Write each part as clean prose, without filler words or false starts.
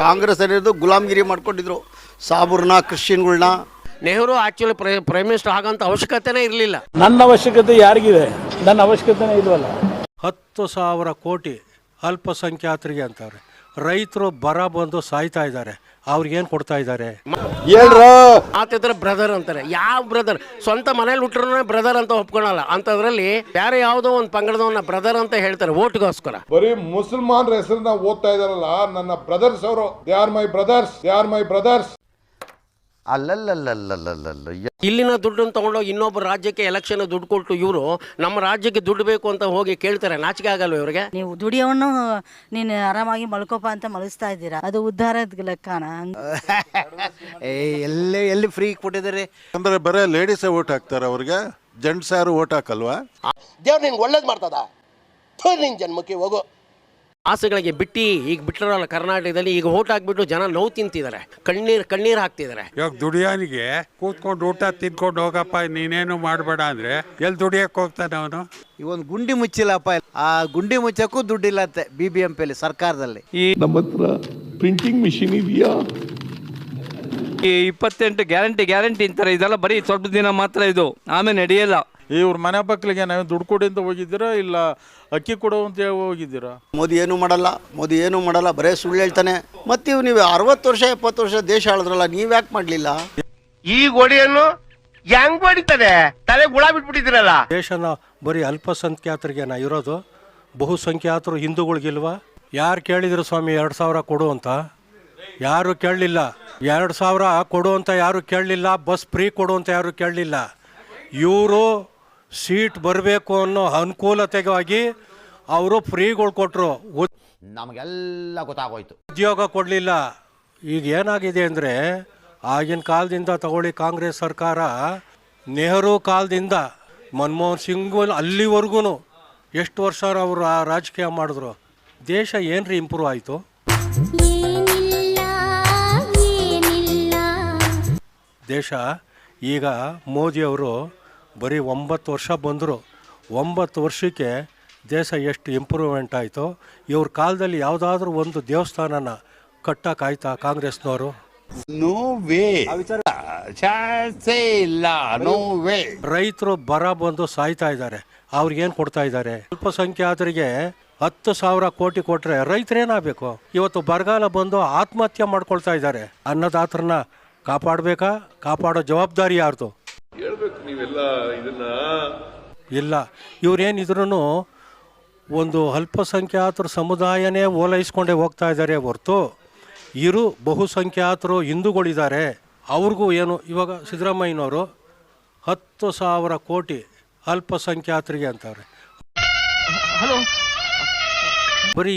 ಕಾಂಗ್ರೆಸ್ ಏನಿರೋದು ಗುಲಾಮ್ಗಿರಿ ಮಾಡ್ಕೊಂಡಿದ್ರು ಸಾಬೂರ್ನ ಕ್ರಿಶ್ಚಿಯನ್ಗಳನ್ನ. ನೆಹರು ಆಕ್ಚುಲಿ ಪ್ರೈಮ್ ಮಿನಿಸ್ಟರ್ ಆಗಂತ ಅವಶ್ಯಕತೆನೇ ಇರಲಿಲ್ಲ. ನನ್ನ ಅವಶ್ಯಕತೆ ಯಾರಿಗಿದೆ? ನನ್ನ ಅವಶ್ಯಕತೆನೇ ಇಲ್ವಲ್ಲ. 10,000 ಕೋಟಿ ಅಲ್ಪಸಂಖ್ಯಾತರಿಗೆ ಅಂತಾರೆ. ರೈತರು ಬರ ಬಂದು ಸಾಯ್ತಾ ಇದ್ದಾರೆ, ಅವ್ರಿಗೇನು ಕೊಡ್ತಾ ಇದ್ದಾರೆ? ಆತಿದ್ರೆ ಬ್ರದರ್ ಅಂತಾರೆ. ಯಾವ ಬ್ರದರ್? ಸ್ವಂತ ಮನೇಲಿ ಹುಟ್ಟರು ಬ್ರದರ್ ಅಂತ ಒಪ್ಕೊಳಲ್ಲ. ಅಂತದ್ರಲ್ಲಿ ಬೇರೆ ಯಾವುದೋ ಒಂದು ಪಂಗಡದವನ್ನ ಬ್ರದರ್ ಅಂತ ಹೇಳ್ತಾರೆ ಓಟ್ಗೋಸ್ಕರ. ಬರೀ ಮುಸಲ್ಮಾನ್ರ ಹೆಸರನ್ನ ಓದ್ತಾ ಇದಾರಲ್ಲ, ನನ್ನ ಬ್ರದರ್ಸ್ ಅವರು. They are my brothers, they are my brothers. ಅಲ್ಲಲ್ಲಲ್ಲಲ್ಲಲ್ಲಲ್ಲ, ಇಲ್ಲಿನ ದುಡ್ಡನ್ನು ತಗೊಂಡೋಗಿ ಇನ್ನೊಬ್ಬ ರಾಜ್ಯಕ್ಕೆ ಎಲೆಕ್ಷನ್ ದುಡ್ಡು ಕೊಟ್ಟು ಇವರು ನಮ್ಮ ರಾಜ್ಯಕ್ಕೆ ದುಡ್ಡು ಬೇಕು ಅಂತ ಹೋಗಿ ಕೇಳ್ತಾರೆ. ನಾಚಿಕೆ ಆಗಲ್ವ ಇವರಿಗೆ? ನೀವು ದುಡಿಯೋನು ನೀನು ಆರಾಮಾಗಿ ಮಲ್ಕೋಪ ಅಂತ ಮಲಗಿಸ್ತಾ ಇದ್ದೀರಾ, ಅದು ಉದ್ಧಾರದ ಲೆಕ್ಕನ? ಎಲ್ಲಿ ಫ್ರೀ ಕೊಟ್ಟಿದ್ದಾರೆ ಅಂದ್ರೆ ಬರೇ ಲೇಡೀಸೇ ಓಟ್ ಹಾಕ್ತಾರೆ, ಅವ್ರಿಗೆ ಜೆಂಟ್ಸ್ ಯಾರು ಓಟ್ ಹಾಕಲ್ವಾ? ದೇವ್ರು ನಿನ್ಗೆ ಒಳ್ಳೇದು ಮಾಡ್ತದ? ನಿನ್ ಜನ್ಮಕ್ಕೆ ಹೋಗು. ಆಸೆಗಳಿಗೆ ಬಿಟ್ಟು ಈಗ ಬಿಟ್ಟರಲ್ಲ ಕರ್ನಾಟಕದಲ್ಲಿ. ಈಗ ಓಟ್ ಹಾಕ್ಬಿಟ್ಟು ಜನ ನೋವು ತಿಂತಿದ್ದಾರೆ, ಕಣ್ಣೀರು ಹಾಕ್ತಿದ್ದಾರೆ. ಇವಾಗ ದುಡಿಯೋನಿಗೆ ಕೂತ್ಕೊಂಡು ಊಟ ತಿನ್ಕೊಂಡು ಹೋಗಪ್ಪ, ನೀನೇನು ಮಾಡಬೇಡ ಅಂದ್ರೆ ಎಲ್ಲಿ ದುಡಿಯಕ್ಕೆ ಹೋಗ್ತಾನೆ ಅವನು? ಈ ಒಂದು ಗುಂಡಿ ಮುಚ್ಚಿಲ್ಲಪ್ಪ, ಆ ಗುಂಡಿ ಮುಚ್ಚಕ್ಕೂ ದುಡ್ಡಿಲ್ಲತ್ತೆ BBMP ಸರ್ಕಾರದಲ್ಲಿ. ನಮ್ಮ ಹತ್ರ ಪ್ರಿಂಟಿಂಗ್ ಮಿಷಿನ್ ಇದೆಯಾ? ಈ 28 ಗ್ಯಾರಂಟಿ ಅಂತಾರೆ. ಇದೆಲ್ಲ ಬರೀ ಸ್ವಲ್ಪ ದಿನ ಮಾತ್ರ, ಇದು ಆಮೇಲೆ ನಡೆಯಲ್ಲ. ಇವ್ರ ಮನೆ ಮಕ್ಕಳಿಗೆ ನಾವು ದುಡ್ಡು ಕೊಡಿ ಅಂತ ಹೋಗಿದ್ದೀರಾ, ಇಲ್ಲ ಅಕ್ಕಿ ಕೊಡು ಅಂತ ಹೋಗಿದ್ದೀರಾ? ಮೋದಿ ಏನು ಮಾಡಲ್ಲ, ಬರೇ ಸುಳ್ಳು ಹೇಳ್ತಾನೆ. ಮತ್ತೆ ನೀವು 60 ವರ್ಷ 70 ವರ್ಷ ದೇಶ ಆಳಿದ್ರಲ್ಲ, ನೀವ್ಯಾಕೆ ಮಾಡಲಿಲ್ಲ? ಈ ಗೋಡಿಯನ್ನು ಹೆಂಗ್ ಹೊಡಿತದೆ? ತಲೆ ಗುಳ ಬಿಟ್ಬಿಟ್ಟಿದ್ದೀರಲ್ಲ. ದೇಶನ ಬರೀ ಅಲ್ಪಸಂಖ್ಯಾತರಿಗೇನ ಇರೋದು? ಬಹುಸಂಖ್ಯಾತರು ಹಿಂದೂಗಳಿಗಿಲ್ವಾ? ಯಾರು ಕೇಳಿದ್ರು ಸ್ವಾಮಿ 2,000 ಕೊಡು ಅಂತ? ಯಾರು ಕೇಳಲಿಲ್ಲ. 2,000 ಕೊಡು ಅಂತ ಯಾರು ಕೇಳಲಿಲ್ಲ. ಬಸ್ ಫ್ರೀ ಕೊಡು ಅಂತ ಯಾರು ಕೇಳಲಿಲ್ಲ. ಇವರು ಸೀಟ್ ಬರಬೇಕು ಅನ್ನೋ ಅನುಕೂಲತೆಗಾಗಿ ಅವರು ಫ್ರೀಗಳು ಕೊಟ್ಟರು, ನಮಗೆಲ್ಲ ಗೊತ್ತಾಗೋಯ್ತು. ಉದ್ಯೋಗ ಕೊಡಲಿಲ್ಲ. ಈಗ ಏನಾಗಿದೆ ಅಂದರೆ, ಆಗಿನ ಕಾಲದಿಂದ ತಗೊಳ್ಳಿ, ಕಾಂಗ್ರೆಸ್ ಸರ್ಕಾರ ನೆಹರು ಕಾಲದಿಂದ ಮನಮೋಹನ್ ಸಿಂಗ್ ಅಲ್ಲಿವರೆಗೂ ಎಷ್ಟು ವರ್ಷ ಅವರು ರಾಜಕೀಯ ಮಾಡಿದ್ರು. ದೇಶ ಏನ್ರಿ ಇಂಪ್ರೂವ್ ಆಯಿತು? ದೇಶ ಈಗ ಮೋದಿಯವರು ಬರೀ 9 ವರ್ಷ ಬಂದರು. 9 ವರ್ಷಕ್ಕೆ ದೇಶ ಎಷ್ಟು ಇಂಪ್ರೂವ್ಮೆಂಟ್ ಆಯಿತು. ಇವ್ರ ಕಾಲದಲ್ಲಿ ಯಾವುದಾದ್ರೂ ಒಂದು ದೇವಸ್ಥಾನನ ಕಟ್ಟಕ್ಕಾಯ್ತಾ ಕಾಂಗ್ರೆಸ್ನವರು? No way, no way. ರೈತರು ಬರ ಬಂದು ಸಾಯ್ತಾ ಇದ್ದಾರೆ, ಅವ್ರಿಗೇನು ಕೊಡ್ತಾ ಇದ್ದಾರೆ? ಅಲ್ಪಸಂಖ್ಯಾತರಿಗೆ 10,000 ಕೋಟಿ ಕೊಟ್ಟರೆ ರೈತರೇನಾಗಬೇಕು? ಇವತ್ತು ಬರಗಾಲ ಬಂದು ಆತ್ಮಹತ್ಯೆ ಮಾಡ್ಕೊಳ್ತಾ ಇದ್ದಾರೆ. ಅನ್ನದಾತರನ್ನ ಕಾಪಾಡಬೇಕಾ? ಕಾಪಾಡೋ ಜವಾಬ್ದಾರಿ ಯಾರ್ದು? ಇಲ್ಲ. ಇವ್ರೇನಿದ್ರು ಒಂದು ಅಲ್ಪಸಂಖ್ಯಾತರ ಸಮುದಾಯನೇ ಓಲೈಸ್ಕೊಂಡೇ ಹೋಗ್ತಾ ಇದ್ದಾರೆ ಹೊರತು, ಬಹುಸಂಖ್ಯಾತರು ಹಿಂದೂಗಳಿದ್ದಾರೆ, ಅವ್ರಿಗೂ ಏನು? ಇವಾಗ ಸಿದ್ದರಾಮಯ್ಯನವರು 10,000 ಕೋಟಿ ಅಲ್ಪಸಂಖ್ಯಾತರಿಗೆ ಅಂತಾರೆ. ಬರೀ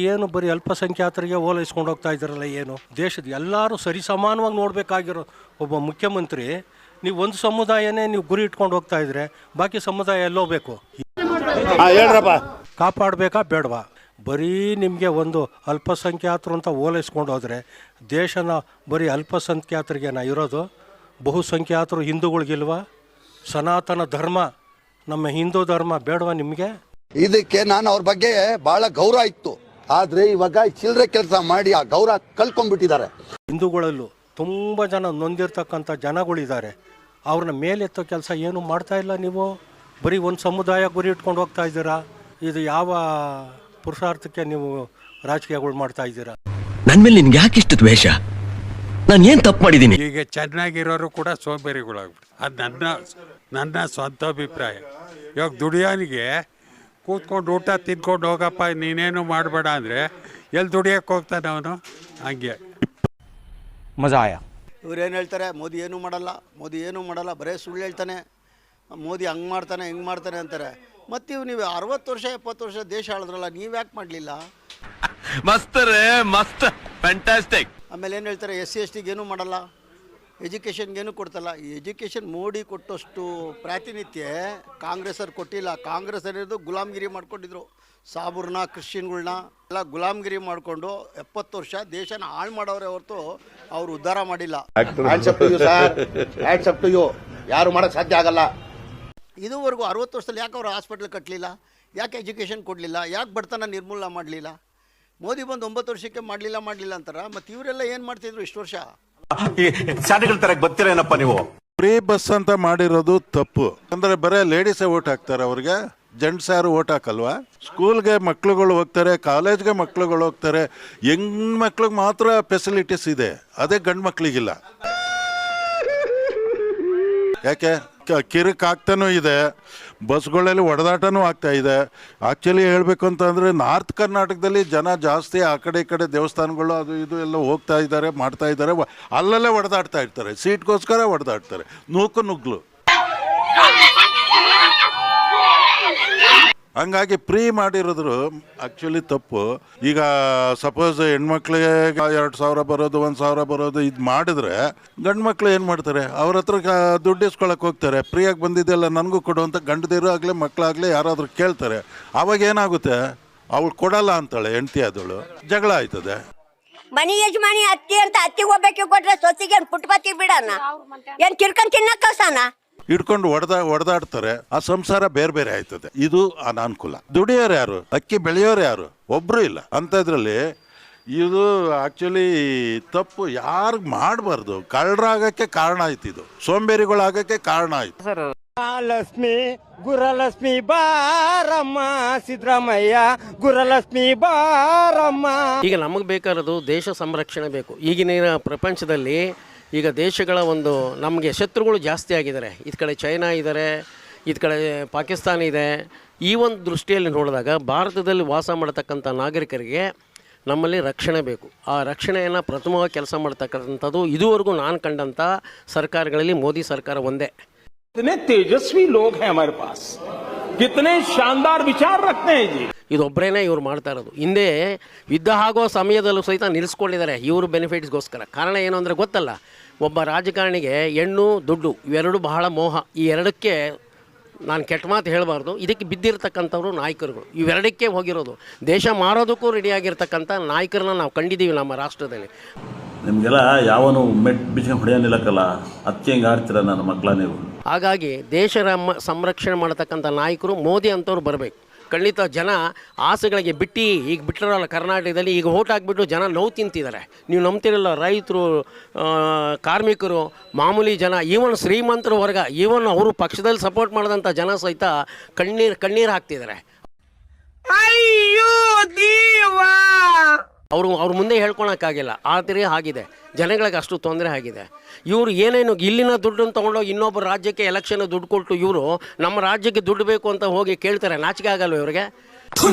ಅಲ್ಪಸಂಖ್ಯಾತರಿಗೆ ಓಲೈಸ್ಕೊಂಡು ಹೋಗ್ತಾ ಇದ್ದಾರಲ್ಲ, ಏನು? ದೇಶದ ಎಲ್ಲರೂ ಸರಿಸಮಾನವಾಗಿ ನೋಡಬೇಕಾಗಿರೋ ಒಬ್ಬ ಮುಖ್ಯಮಂತ್ರಿ, ನೀವು ಒಂದು ಸಮುದಾಯನೇ ನೀವು ಗುರಿ ಇಟ್ಕೊಂಡು ಹೋಗ್ತಾ ಇದ್ರೆ ಬಾಕಿ ಸಮುದಾಯ ಎಲ್ಲೋಗ್ಬೇಕು? ಕಾಪಾಡಬೇಕಾ ಬೇಡವಾ? ಬರೀ ನಿಮಗೆ ಒಂದು ಅಲ್ಪಸಂಖ್ಯಾತರು ಅಂತ ಓಲೈಸ್ಕೊಂಡು ಹೋದರೆ ದೇಶನ ಬರೀ ಅಲ್ಪಸಂಖ್ಯಾತರಿಗೇನ ಇರೋದು? ಬಹುಸಂಖ್ಯಾತರು ಹಿಂದೂಗಳಿಗಿಲ್ವಾ? ಸನಾತನ ಧರ್ಮ, ನಮ್ಮ ಹಿಂದೂ ಧರ್ಮ ಬೇಡವಾ ನಿಮಗೆ? ಇದಕ್ಕೆ ನಾನು ಅವ್ರ ಬಗ್ಗೆ ಬಹಳ ಗೌರವ ಇತ್ತು, ಆದ್ರೆ ಇವಾಗ ಚಿಲ್ಲರೆ ಕೆಲಸ ಮಾಡಿ ಆ ಗೌರವ ಕಳ್ಕೊಂಡ್ಬಿಟ್ಟಿದ್ದಾರೆ. ಹಿಂದೂಗಳಲ್ಲೂ ತುಂಬ ಜನ ನೊಂದಿರ್ತಕ್ಕಂಥ ಜನಗಳಿದ್ದಾರೆ, ಅವ್ರನ್ನ ಮೇಲೆತ್ತೋ ಕೆಲಸ ಏನು ಮಾಡ್ತಾ ಇಲ್ಲ. ನೀವು ಬರೀ ಒಂದು ಸಮುದಾಯ ಗುರಿ ಇಟ್ಕೊಂಡು ಹೋಗ್ತಾ ಇದ್ದೀರಾ. ಇದು ಯಾವ ಪುರುಷಾರ್ಥಕ್ಕೆ ನೀವು ರಾಜಕೀಯಗಳು ಮಾಡ್ತಾ ಇದ್ದೀರಾ? ನನ್ನ ಮೇಲೆ ನಿನ್ಗೆ ಯಾಕೆ ಇಷ್ಟು ದ್ವೇಷ? ನಾನು ಏನು ತಪ್ಪು ಮಾಡಿದ್ದೀನಿ? ಈಗ ಚೆನ್ನಾಗಿರೋರು ಕೂಡ ಸೋಂಬೇರಿಗಳಾಗ್ಬಿಟ್ಟು, ಅದು ನನ್ನ ಸ್ವಂತ ಅಭಿಪ್ರಾಯ. ಇವಾಗ ದುಡಿಯೋನಿಗೆ ಕೂತ್ಕೊಂಡು ಊಟ ತಿನ್ಕೊಂಡು ಹೋಗಪ್ಪ, ನೀನೇನು ಮಾಡಬೇಡ ಅಂದರೆ ಎಲ್ಲಿ ದುಡಿಯಕ್ಕೆ ಹೋಗ್ತಾನೆ ಅವನು? ಹಂಗೆ ಮಜಾ ಆಯ. ಇವ್ರೇನು ಹೇಳ್ತಾರೆ? ಮೋದಿ ಏನೂ ಮಾಡಲ್ಲ, ಬರೇ ಸುಳ್ಳು ಹೇಳ್ತಾನೆ. ಮೋದಿ ಹಂಗೆ ಮಾಡ್ತಾನೆ ಹಿಂಗೆ ಮಾಡ್ತಾನೆ ಅಂತಾರೆ. ಮತ್ತು ನೀವು 60 ವರ್ಷ 70 ವರ್ಷ ದೇಶ ಆಳಿದ್ರಲ್ಲ, ನೀವ್ಯಾಕೆ ಮಾಡಲಿಲ್ಲ? ಮಸ್ತ್ ರೇ, ಮಸ್ತ್, ಫ್ಯಾಂಟಾಸ್ಟಿಕ್. ಆಮೇಲೆ ಏನು ಹೇಳ್ತಾರೆ? SC/ST ಏನೂ ಮಾಡಲ್ಲ, ಎಜುಕೇಷನ್ಗೇನು ಕೊಡ್ತಲ್ಲ. ಈ ಎಜುಕೇಷನ್ ಮೋಡಿ ಕೊಟ್ಟಷ್ಟು ಪ್ರಾತಿನಿಧ್ಯ ಕಾಂಗ್ರೆಸ್ಸರು ಕೊಟ್ಟಿಲ್ಲ. ಕಾಂಗ್ರೆಸ್ ಏನಿರೋದು ಗುಲಾಮ್ಗಿರಿ ಮಾಡ್ಕೊಂಡಿದ್ರು, ಸಾಬೂರ್ನ ಕ್ರಿಶ್ಚಿಯನ್ಗಳನ್ನ ಎಲ್ಲ ಗುಲಾಮ್ಗಿರಿ ಮಾಡಿಕೊಂಡು 70 ವರ್ಷ ದೇಶನ ಹಾಳು ಮಾಡೋರೇ ಹೊರತು ಅವ್ರು ಉದ್ಧಾರ ಮಾಡಿಲ್ಲ. ಯಾರು ಮಾಡಕ್ ಸಾಧ್ಯ ಆಗಲ್ಲ. ಇದುವರೆಗೂ 60 ವರ್ಷದಲ್ಲಿ ಯಾಕೆ ಅವ್ರು ಹಾಸ್ಪಿಟ್ಲ್ ಕಟ್ಟಲಿಲ್ಲ? ಯಾಕೆ ಎಜುಕೇಷನ್ ಕೊಡಲಿಲ್ಲ? ಯಾಕೆ ಬಡತನ ನಿರ್ಮೂಲನೆ ಮಾಡಲಿಲ್ಲ? ಮೋದಿ ಬಂದು 9 ವರ್ಷಕ್ಕೆ ಮಾಡಲಿಲ್ಲ ಅಂತಾರ. ಮತ್ತು ಇವರೆಲ್ಲ ಏನು ಮಾಡ್ತಿದ್ರು ಇಷ್ಟು ವರ್ಷ? ಶಾಲೆಗಳ ತರ ಗೊತ್ತಿರೇನಪ್ಪ ನೀವು? ಫ್ರೀ ಬಸ್ ಅಂತ ಮಾಡಿರೋದು ತಪ್ಪು. ಅಂದ್ರೆ ಬರೀ ಲೇಡೀಸೇ ಓಟ್ ಹಾಕ್ತಾರೆ, ಅವ್ರಿಗೆ ಜೆಂಟ್ಸ್ ಯಾರು ಓಟ್ ಹಾಕಲ್ವಾ? ಸ್ಕೂಲ್ಗೆ ಮಕ್ಳುಗಳು ಹೋಗ್ತಾರೆ, ಕಾಲೇಜ್ಗೆ ಮಕ್ಳುಗಳು ಹೋಗ್ತಾರೆ. ಹೆಣ್ಮಕ್ಳಿಗೆ ಮಾತ್ರ ಫೆಸಿಲಿಟೀಸ್ ಇದೆ, ಅದೇ ಗಂಡು ಮಕ್ಳಿಗಿಲ್ಲ. ಯಾಕೆ? ಕಿರಿಕ್ ಆಗ್ತಾನೂ ಇದೆ, ಬಸ್ಗಳಲ್ಲಿ ಹೊಡೆದಾಟನೂ ಆಗ್ತಾ ಇದೆ. ಆ್ಯಕ್ಚುಲಿ ಹೇಳಬೇಕು ಅಂತಂದರೆ ನಾರ್ತ್ ಕರ್ನಾಟಕದಲ್ಲಿ ಜನ ಜಾಸ್ತಿ ಆ ಕಡೆ ಈ ಕಡೆ ದೇವಸ್ಥಾನಗಳು ಅದು ಇದು ಎಲ್ಲ ಹೋಗ್ತಾ ಇದ್ದಾರೆ, ಮಾಡ್ತಾ ಇದ್ದಾರೆ. ಅಲ್ಲಲ್ಲೇ ಹೊಡೆದಾಡ್ತಾ ಇರ್ತಾರೆ, ಸೀಟ್ಗೋಸ್ಕರ ಹೊಡೆದಾಡ್ತಾರೆ, ನುಗ್ಗಲು. ಹಂಗಾಗಿ ಫ್ರೀ ಮಾಡಿರೋದ್ರು ಆ್ಯಕ್ಚುಲಿ ತಪ್ಪು. ಈಗ ಸಪೋಸ್ ಹೆಣ್ಮಕ್ಳಿಗೆ 2,000 ಬರೋದು, 1,000 ಬರೋದು ಇದು ಮಾಡಿದ್ರೆ ಗಂಡು ಮಕ್ಳು ಏನು ಮಾಡ್ತಾರೆ? ಅವ್ರ ಹತ್ರ ದುಡ್ಡು ಇಸ್ಕೊಳಕ್ಕೆ ಹೋಗ್ತಾರೆ. ಫ್ರೀಯಾಗಿ ಬಂದಿದ್ದೆಲ್ಲ ನನಗೂ ಕೊಡು ಅಂತ ಗಂಡದಿರೋ ಆಗಲಿ ಮಕ್ಕಳಾಗಲಿ ಯಾರಾದರೂ ಕೇಳ್ತಾರೆ. ಆವಾಗ ಏನಾಗುತ್ತೆ? ಅವಳು ಕೊಡಲ್ಲ ಅಂತಾಳೆ ಹೆಂಡತಿ, ಆದವಳು ಜಗಳ ಆಯ್ತದೆ. ಮನಿ ಯಜಮಾನಿ ಅತ್ತಿ ಅಂತ ಅತ್ತಿಗೆ ಹೋಗ್ಬೇಕು ಕೊಟ್ರೆ ಸೊಸಿಗೆ ಪುಟ್ಪತ್ತಿ ಬಿಡಣ, ಏನ್ ಕಿರ್ಕೊಂಡ್ ತಿನ್ನಕ್ ಕಳ್ಸಣ? ಹಿಡ್ಕೊಂಡು ಹೊಡೆದಾಡ್ತಾರೆ. ಆ ಸಂಸಾರ ಬೇರೆ ಬೇರೆ ಆಯ್ತದೆ. ಇದು ಅನಾನುಕೂಲ. ದುಡಿಯೋರು ಯಾರು? ಅಕ್ಕಿ ಬೆಳೆಯೋರು ಯಾರು? ಒಬ್ರು ಇಲ್ಲ. ಅಂಥದ್ರಲ್ಲಿ ಇದು ಆಕ್ಚುಲಿ ತಪ್ಪು. ಯಾರು ಮಾಡಬಾರ್ದು. ಕಳ್ಳರಾಗಕ್ಕೆ ಕಾರಣ ಆಯ್ತು, ಇದು ಸೋಂಬೇರಿಗಳಾಗಕ್ಕೆ ಕಾರಣ ಆಯ್ತು. ಲಕ್ಷ್ಮಿ ಗುರಲಕ್ಷ್ಮಿ ಬಾರಮ್ಮ, ಸಿದ್ದರಾಮಯ್ಯ ಗುರಲಕ್ಷ್ಮಿ ಬಾರಮ್ಮ. ಈಗ ನಮಗೆ ಬೇಕಾಗಿರೋದು ದೇಶ ಸಂರಕ್ಷಣೆ ಬೇಕು. ಈಗಿನ ಪ್ರಪಂಚದಲ್ಲಿ ಈಗ ದೇಶಗಳ ಒಂದು ನಮಗೆ ಶತ್ರುಗಳು ಜಾಸ್ತಿ ಆಗಿದ್ದಾರೆ. ಇದು ಕಡೆ ಚೈನಾ ಇದ್ದಾರೆ, ಇದು ಕಡೆ ಪಾಕಿಸ್ತಾನ ಇದೆ. ಈ ಒಂದು ದೃಷ್ಟಿಯಲ್ಲಿ ನೋಡಿದಾಗ ಭಾರತದಲ್ಲಿ ವಾಸ ಮಾಡತಕ್ಕಂಥ ನಾಗರಿಕರಿಗೆ ನಮ್ಮಲ್ಲಿ ರಕ್ಷಣೆ ಬೇಕು. ಆ ರಕ್ಷಣೆಯನ್ನು ಪ್ರಥಮವಾಗಿ ಕೆಲಸ ಮಾಡ್ತಕ್ಕಂಥದ್ದು ಇದುವರೆಗೂ ನಾನು ಕಂಡಂಥ ಸರ್ಕಾರಗಳಲ್ಲಿ ಮೋದಿ ಸರ್ಕಾರ ಒಂದೇ. कितने तेजस्वी लोग हैं हमारे पास, कितने शानदार विचार रखते हैं जी. ಇದೊಬ್ಬರೇನೆ ಇವ್ರು ಮಾಡ್ತಾ ಇರೋದು. ಹಿಂದೆ ಯುದ್ಧ ಆಗೋ ಸಮಯದಲ್ಲೂ ಸಹಿತ ನಿಲ್ಲಿಸ್ಕೊಂಡಿದ್ದಾರೆ ಇವರು ಬೆನಿಫಿಟ್ಸ್ಗೋಸ್ಕರ. ಕಾರಣ ಏನು ಅಂದರೆ ಗೊತ್ತಲ್ಲ, ಒಬ್ಬ ರಾಜಕಾರಣಿಗೆ ಹೆಣ್ಣು ದುಡ್ಡು ಇವೆರಡು ಬಹಳ ಮೋಹ. ಈ ಎರಡಕ್ಕೆ ನಾನು ಕೆಟ್ಟ ಮಾತು ಹೇಳಬಾರ್ದು, ಇದಕ್ಕೆ ಬಿದ್ದಿರ್ತಕ್ಕಂಥವ್ರು ನಾಯಕರುಗಳು. ಇವೆರಡಕ್ಕೆ ಹೋಗಿರೋದು. ದೇಶ ಮಾರೋದಕ್ಕೂ ರೆಡಿಯಾಗಿರ್ತಕ್ಕಂಥ ನಾಯಕರನ್ನ ನಾವು ಕಂಡಿದ್ದೀವಿ ನಮ್ಮ ರಾಷ್ಟ್ರದಲ್ಲಿ. ನಿಮಗೆಲ್ಲ ಯಾವನು ಮೆಟ್ ಬಿಚ್ಕೊಂಡು ಹೊಡೆಯೋನಿಲ್ಲಕ್ಕಲ್ಲ, ಅದಕ್ಕೆ ಹೆಂಗೆ ಆಡ್ತೀರ ನನ್ನ ಮಕ್ಕಳ ನೀವು? ಹಾಗಾಗಿ ದೇಶ ಸಂರಕ್ಷಣೆ ಮಾಡತಕ್ಕಂಥ ನಾಯಕರು ಮೋದಿ ಅಂಥವ್ರು ಬರಬೇಕು. ಖಂಡಿತ ಜನ ಆಸೆಗಳಿಗೆ ಬಿಟ್ಟು ಈಗ ಬಿಟ್ಟಿರಲ್ಲ. ಕರ್ನಾಟಕದಲ್ಲಿ ಈಗ ಓಟ್ ಹಾಕ್ಬಿಟ್ಟು ಜನ ನೋವು ತಿಂತಿದ್ದಾರೆ. ನೀವು ನಂಬ್ತಿರಲ್ಲ, ರೈತರು, ಕಾರ್ಮಿಕರು, ಮಾಮೂಲಿ ಜನ, ಈವನ್ ಶ್ರೀಮಂತರ ವರ್ಗ, ಈವನ್ ಅವರು ಪಕ್ಷದಲ್ಲಿ ಸಪೋರ್ಟ್ ಮಾಡಿದಂಥ ಜನ ಸಹಿತ ಕಣ್ಣೀರು ಹಾಕ್ತಿದ್ದಾರೆ. ಅಯ್ಯೋ ದೇವಾ, ಅವ್ರ ಮುಂದೆ ಹೇಳ್ಕೊಳಕ್ಕಾಗಿಲ್ಲ. ಆ ಥರ ಆಗಿದೆ, ಜನಗಳಿಗೆ ಅಷ್ಟು ತೊಂದರೆ ಆಗಿದೆ. ಇವರು ಏನೇನು ಇಲ್ಲಿನ ದುಡ್ಡನ್ನು ತೊಗೊಂಡೋಗಿ ಇನ್ನೊಬ್ಬರು ರಾಜ್ಯಕ್ಕೆ ಎಲೆಕ್ಷನ್ ದುಡ್ಡು ಕೊಟ್ಟು ಇವರು ನಮ್ಮ ರಾಜ್ಯಕ್ಕೆ ದುಡ್ಡು ಬೇಕು ಅಂತ ಹೋಗಿ ಕೇಳ್ತಾರೆ. ನಾಚಿಕೆ ಆಗಲ್ವ ಇವರಿಗೆ?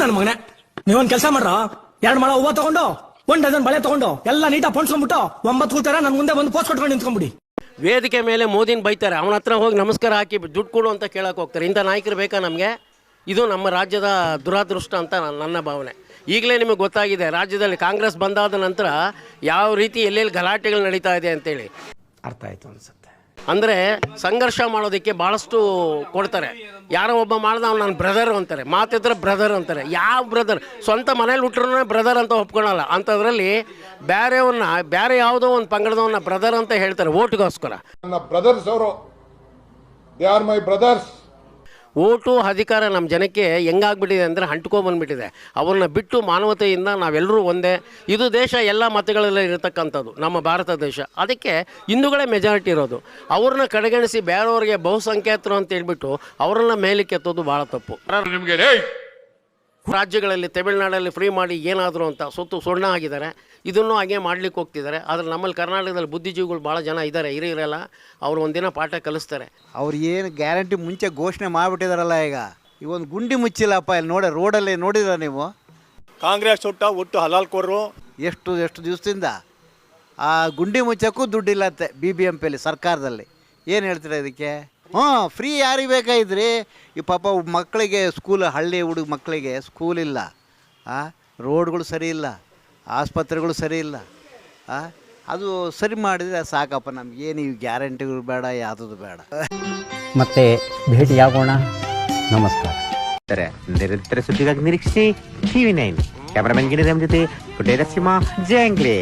ನನ್ನ ಮಗನೇ, ನೀವೊಂದು ಕೆಲಸ ಮಾಡ್ರ, 2 ಮೊಳ ಹೂವು ತಗೊಂಡು 1 ಡಜನ್ ಬಳೆ ತಗೊಂಡು ಎಲ್ಲ ನೀಟಾಗಿ ಪೊಣ್ಸ್ಕೊಂಡ್ಬಿಟ್ಟು 9 ಕೂತಾರ ನನ್ನ ಮುಂದೆ ಒಂದು ಪೋಸ್ಟ್ ಕೊಟ್ಕೊಂಡು ನಿಂತ್ಕೊಂಡ್ಬಿಡಿ. ವೇದಿಕೆ ಮೇಲೆ ಮೋದಿನ ಬೈತಾರೆ, ಅವನ ಹತ್ರ ಹೋಗಿ ನಮಸ್ಕಾರ ಹಾಕಿ ದುಡ್ಡು ಕೊಡು ಅಂತ ಕೇಳಕ್ಕೆ ಹೋಗ್ತಾರೆ. ಇಂಥ ನಾಯಕರು ಬೇಕಾ ನಮಗೆ? ಇದು ನಮ್ಮ ರಾಜ್ಯದ ದುರಾದೃಷ್ಟ ಅಂತ ನನ್ನ ಭಾವನೆ. ಈಗಲೇ ನಿಮಗೆ ಗೊತ್ತಾಗಿದೆ ರಾಜ್ಯದಲ್ಲಿ ಕಾಂಗ್ರೆಸ್ ಬಂದಾದ ನಂತರ ಯಾವ ರೀತಿ ಎಲ್ಲೆಲ್ಲಿ ಗಲಾಟೆಗಳು ನಡೀತಾ ಇದೆ ಅಂತೇಳಿ. ಅರ್ಥ ಆಯ್ತು ಅನ್ಸುತ್ತೆ. ಅಂದರೆ ಸಂಘರ್ಷ ಮಾಡೋದಕ್ಕೆ ಭಾಳಷ್ಟು ಕೊಡ್ತಾರೆ. ಯಾರೋ ಒಬ್ಬ ಮಾಡ್ದ ಅವ್ನು ನನ್ನ ಬ್ರದರ್ ಅಂತಾರೆ, ಮಾತಿದ್ರೆ ಬ್ರದರ್ ಅಂತಾರೆ. ಯಾವ ಬ್ರದರ್? ಸ್ವಂತ ಮನೇಲಿ ಹುಟ್ಟರೂ ಬ್ರದರ್ ಅಂತ ಒಪ್ಕೊಳಲ್ಲ. ಅಂಥದ್ರಲ್ಲಿ ಬೇರೆ ಯಾವುದೋ ಒಂದು ಪಂಗಡದವನ್ನ ಬ್ರದರ್ ಅಂತ ಹೇಳ್ತಾರೆ ಓಟ್ಗೋಸ್ಕರ. ನನ್ನ ಬ್ರದರ್ಸ್ ಅವರು, they are my brothers. Vote ಅಧಿಕಾರ ನಮ್ಮ ಜನಕ್ಕೆ ಹೆಂಗಾಗ್ಬಿಟ್ಟಿದೆ ಅಂದರೆ ಅಂಟ್ಕೊಂಡ್ಬಂದ್ಬಿಟ್ಟಿದೆ. ಅವ್ರನ್ನ ಬಿಟ್ಟು ಮಾನವತೆಯಿಂದ ನಾವೆಲ್ಲರೂ ಒಂದೇ. ಇದು ದೇಶ ಎಲ್ಲ ಮತಗಳಲ್ಲಿ ಇರತಕ್ಕಂಥದ್ದು ನಮ್ಮ ಭಾರತ ದೇಶ. ಅದಕ್ಕೆ ಹಿಂದೂಗಳೇ ಮೆಜಾರಿಟಿ ಇರೋದು. ಅವ್ರನ್ನ ಕಡೆಗಣಿಸಿ ಬೇರೆಯವ್ರಿಗೆ ಬಹುಸಂಖ್ಯಾತರು ಅಂತ ಹೇಳ್ಬಿಟ್ಟು ಅವರನ್ನ ಮೇಲಕ್ಕೆ ಎತ್ತೋದು ಭಾಳ ತಪ್ಪು. ರಾಜ್ಯಗಳಲ್ಲಿ ತಮಿಳುನಾಡಲ್ಲಿ ಫ್ರೀ ಮಾಡಿ ಏನಾದರೂ ಅಂತ ಸುಣ್ಣ ಆಗಿದ್ದಾರೆ. ಇದನ್ನು ಹಾಗೆ ಮಾಡ್ಲಿಕ್ಕೆ ಹೋಗ್ತಿದ್ದಾರೆ. ಆದರೆ ನಮ್ಮಲ್ಲಿ ಕರ್ನಾಟಕದಲ್ಲಿ ಬುದ್ಧಿಜೀವಿಗಳು ಭಾಳ ಜನ ಇದ್ದಾರೆ, ಹಿರಿಯರೆಲ್ಲ. ಅವರು ಒಂದಿನ ಪಾಠ ಕಲಿಸ್ತಾರೆ. ಅವ್ರು ಏನು ಗ್ಯಾರಂಟಿ ಮುಂಚೆ ಘೋಷಣೆ ಮಾಡಿಬಿಟ್ಟಿದಾರಲ್ಲ, ಈಗ ಒಂದು ಗುಂಡಿ ಮುಚ್ಚಿಲ್ಲಪ್ಪ. ಇಲ್ಲಿ ನೋಡಿ, ರೋಡಲ್ಲಿ ನೋಡಿದ್ರ ನೀವು? ಕಾಂಗ್ರೆಸ್ ಒಟ್ಟು ಹಲಾಲ್ಕೋರು ಎಷ್ಟು ದಿವಸದಿಂದ ಆ ಗುಂಡಿ ಮುಚ್ಚಕ್ಕೂ ದುಡ್ಡಿಲ್ಲಂತೆ BBMPಯಲ್ಲಿ ಸರ್ಕಾರದಲ್ಲಿ. ಏನು ಹೇಳ್ತೀರಾ ಇದಕ್ಕೆ? ಫ್ರೀ ಯಾರಿಗೆ ಬೇಕಾಗಿದ್ರಿ? ಈ ಪಾಪ ಮಕ್ಕಳಿಗೆ ಹಳ್ಳಿ ಹುಡುಗ ಮಕ್ಕಳಿಗೆ ಸ್ಕೂಲ್ ಇಲ್ಲ, ರೋಡ್ಗಳು ಸರಿ ಇಲ್ಲ, ಆಸ್ಪತ್ರೆಗಳು ಸರಿ ಇಲ್ಲ. ಅದು ಸರಿ ಮಾಡಿದರೆ ಸಾಕಪ್ಪ. ನಮಗೇನು ಈ ಗ್ಯಾರಂಟಿಗಳು ಬೇಡ, ಯಾವುದೂ ಬೇಡ. ಮತ್ತೆ ಭೇಟಿಯಾಗೋಣ. ನಮಸ್ಕಾರ. ನಿರಂತರ ಸುದ್ದಿಗಾಗಿ ನಿರೀಕ್ಷಿಸಿ TV9. ಕ್ಯಾಮರಾಮನ್ ಗಿರಿರಾಮ್ ಜೊತೆ ಪುಟೇರ ಸಿಂಹ ಜಂಗ್ಲೆ.